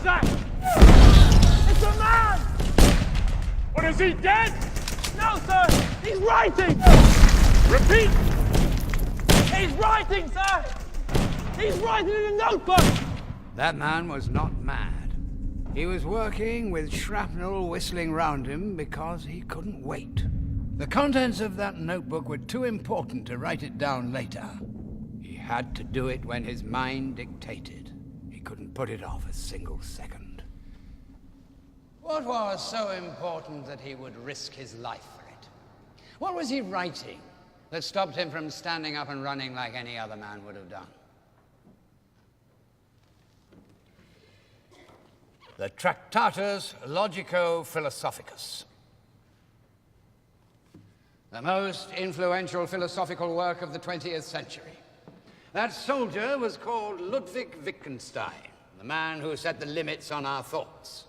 sir! It's a man! What, is he dead? No, sir! He's writing! Repeat! He's writing, sir! He's writing in a notebook! That man was not mad. He was working with shrapnel whistling round him because he couldn't wait. The contents of that notebook were too important to write it down later. He had to do it when his mind dictated. He couldn't put it off a single second. What was so important that he would risk his life for it? What was he writing that stopped him from standing up and running like any other man would have done? The Tractatus Logico-Philosophicus. The most influential philosophical work of the 20th century. That soldier was called Ludwig Wittgenstein, the man who set the limits on our thoughts.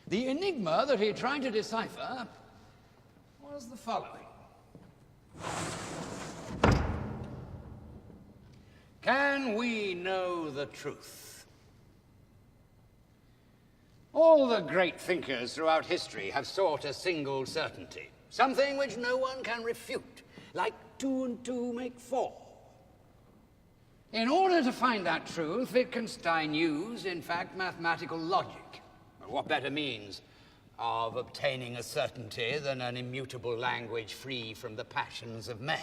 The enigma that he tried to decipher was the following. Can we know the truth? All the great thinkers throughout history have sought a single certainty, something which no one can refute, like 2 and 2 make 4. In order to find that truth, Wittgenstein used, in fact, mathematical logic. What better means of obtaining a certainty than an immutable language free from the passions of man?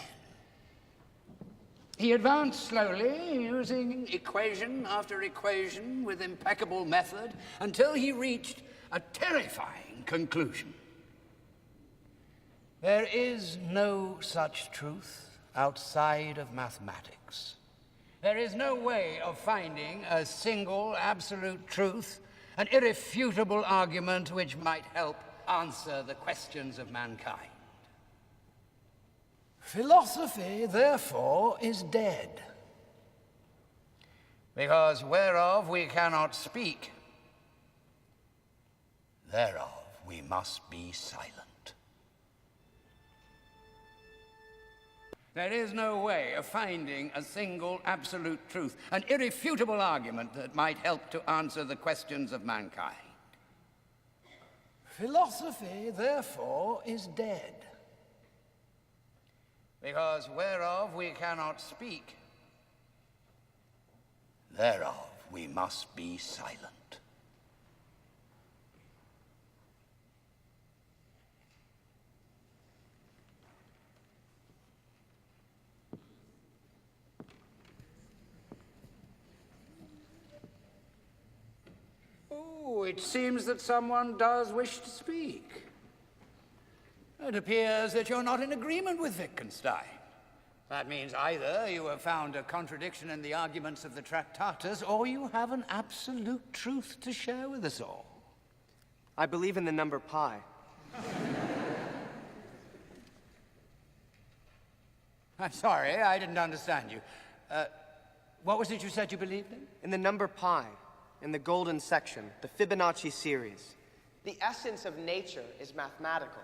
He advanced slowly, using equation after equation with impeccable method, until he reached a terrifying conclusion. There is no such truth outside of mathematics. There is no way of finding a single absolute truth, an irrefutable argument which might help answer the questions of mankind. Philosophy, therefore, is dead, because whereof we cannot speak, thereof we must be silent. There is no way of finding a single absolute truth, an irrefutable argument that might help to answer the questions of mankind. Philosophy, therefore, is dead, because whereof we cannot speak, thereof we must be silent. Oh, it seems that someone does wish to speak. It appears that you're not in agreement with Wittgenstein. That means either you have found a contradiction in the arguments of the Tractatus, or you have an absolute truth to share with us all. I believe in the number pi. I'm sorry, I didn't understand you. What was it you said you believed in? In the number pi, in the golden section, the Fibonacci series. The essence of nature is mathematical.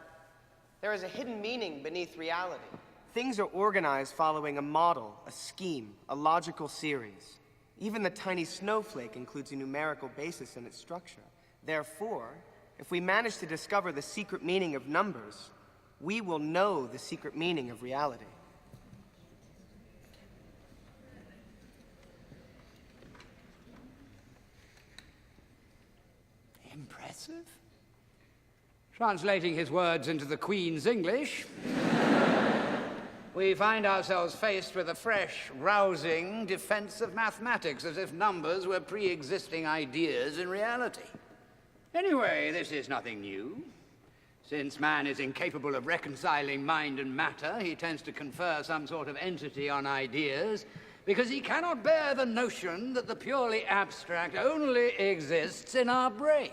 There is a hidden meaning beneath reality. Things are organized following a model, a scheme, a logical series. Even the tiny snowflake includes a numerical basis in its structure. Therefore, if we manage to discover the secret meaning of numbers, we will know the secret meaning of reality. Impressive. Translating his words into the Queen's English, we find ourselves faced with a fresh, rousing defense of mathematics, as if numbers were pre-existing ideas in reality. Anyway, this is nothing new. Since man is incapable of reconciling mind and matter, he tends to confer some sort of entity on ideas, because he cannot bear the notion that the purely abstract only exists in our brain.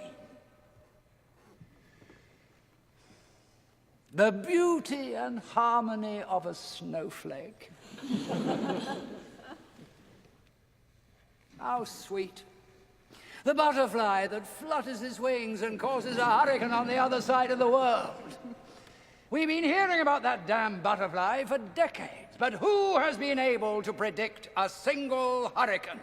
The beauty and harmony of a snowflake. How sweet. The butterfly that flutters his wings and causes a hurricane on the other side of the world. We've been hearing about that damn butterfly for decades, but who has been able to predict a single hurricane?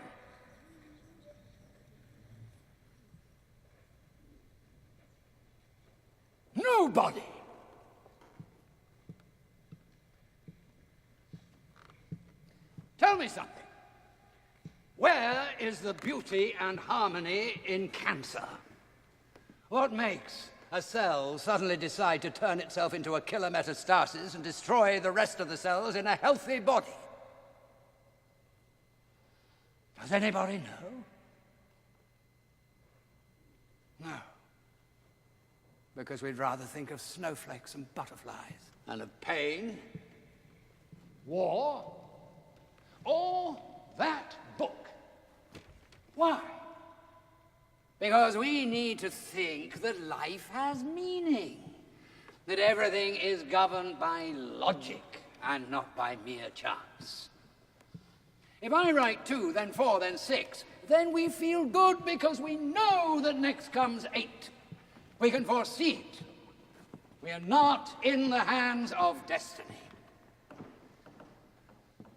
body. Tell me something. Where is the beauty and harmony in cancer? What makes a cell suddenly decide to turn itself into a killer metastasis and destroy the rest of the cells in a healthy body? Does anybody know? No. Because we'd rather think of snowflakes and butterflies, and of pain, war, or that book. Why? Because we need to think that life has meaning, that everything is governed by logic and not by mere chance. If I write 2, then 4, then 6, then we feel good because we know that next comes 8. We can foresee it. We are not in the hands of destiny.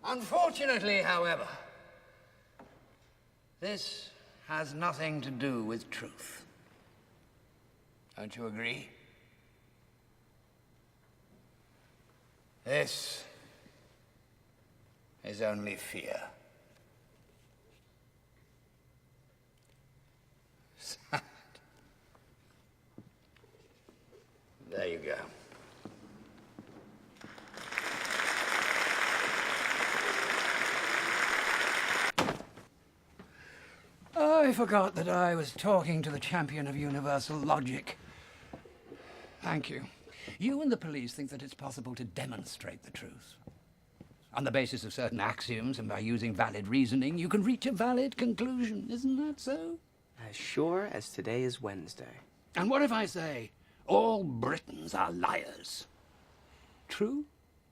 Unfortunately, however, this has nothing to do with truth. Don't you agree? This is only fear. Sad. There you go. I forgot that I was talking to the champion of universal logic. Thank you. You and the police think that it's possible to demonstrate the truth. On the basis of certain axioms and by using valid reasoning, you can reach a valid conclusion. Isn't that so? As sure as today is Wednesday. And what if I say, all Britons are liars? True,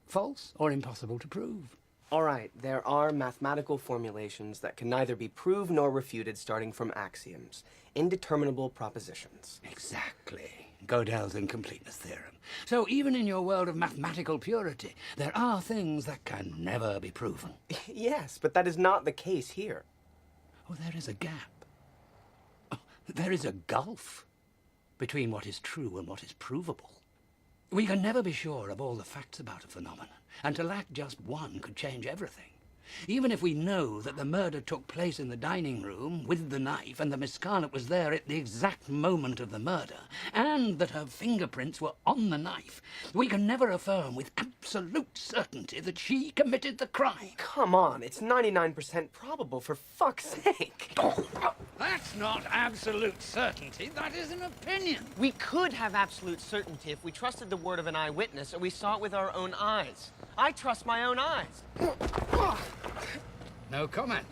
false, or impossible to prove? All right, there are mathematical formulations that can neither be proved nor refuted starting from axioms, indeterminable propositions. Exactly. Gödel's incompleteness theorem. So even in your world of mathematical purity, there are things that can never be proven. Yes, but that is not the case here. Oh, there is a gap. Oh, there is a gulf between what is true and what is provable. We can never be sure of all the facts about a phenomenon, and to lack just one could change everything. Even if we know that the murder took place in the dining room with the knife and that Miss Scarlett was there at the exact moment of the murder, and that her fingerprints were on the knife, we can never affirm with absolute certainty that she committed the crime. Come on, it's 99% probable, for fuck's sake. Oh, that's not absolute certainty, that is an opinion. We could have absolute certainty if we trusted the word of an eyewitness or we saw it with our own eyes. I trust my own eyes. No comment.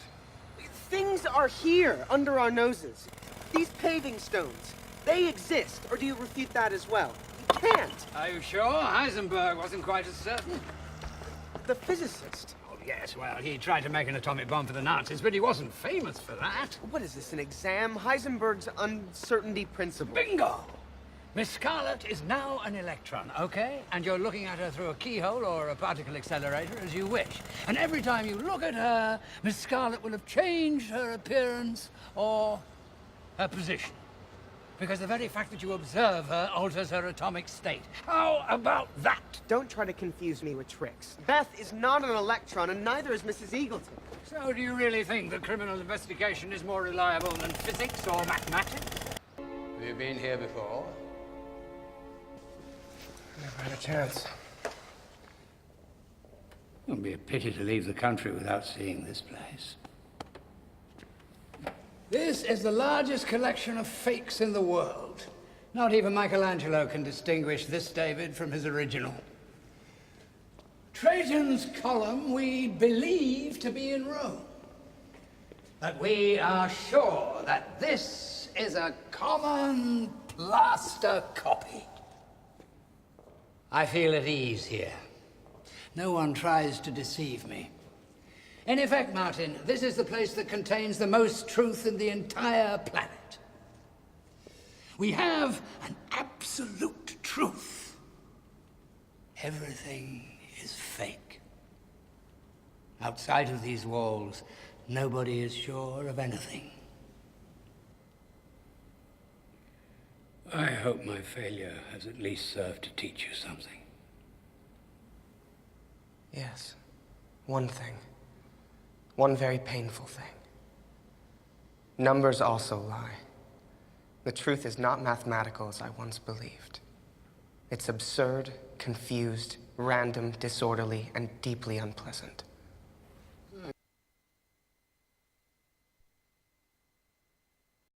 Things are here, under our noses. These paving stones, they exist, or do you refute that as well? You can't. Are you sure? Heisenberg wasn't quite as certain. The physicist. Oh, yes, well, he tried to make an atomic bomb for the Nazis, but he wasn't famous for that. What is this, an exam? Heisenberg's uncertainty principle. Bingo! Miss Scarlett is now an electron, okay? And you're looking at her through a keyhole or a particle accelerator as you wish. And every time you look at her, Miss Scarlett will have changed her appearance or her position. Because the very fact that you observe her alters her atomic state. How about that? Don't try to confuse me with tricks. Beth is not an electron, and neither is Mrs. Eagleton. So do you really think that criminal investigation is more reliable than physics or mathematics? Have you been here before? Never had a chance. It would be a pity to leave the country without seeing this place. This is the largest collection of fakes in the world. Not even Michelangelo can distinguish this David from his original. Trajan's column we believe to be in Rome. But we are sure that this is a common plaster copy. I feel at ease here. No one tries to deceive me. In effect, Martin, this is the place that contains the most truth in the entire planet. We have an absolute truth. Everything is fake. Outside of these walls, nobody is sure of anything. I hope my failure has at least served to teach you something. Yes. One thing. One very painful thing. Numbers also lie. The truth is not mathematical as I once believed. It's absurd, confused, random, disorderly, and deeply unpleasant.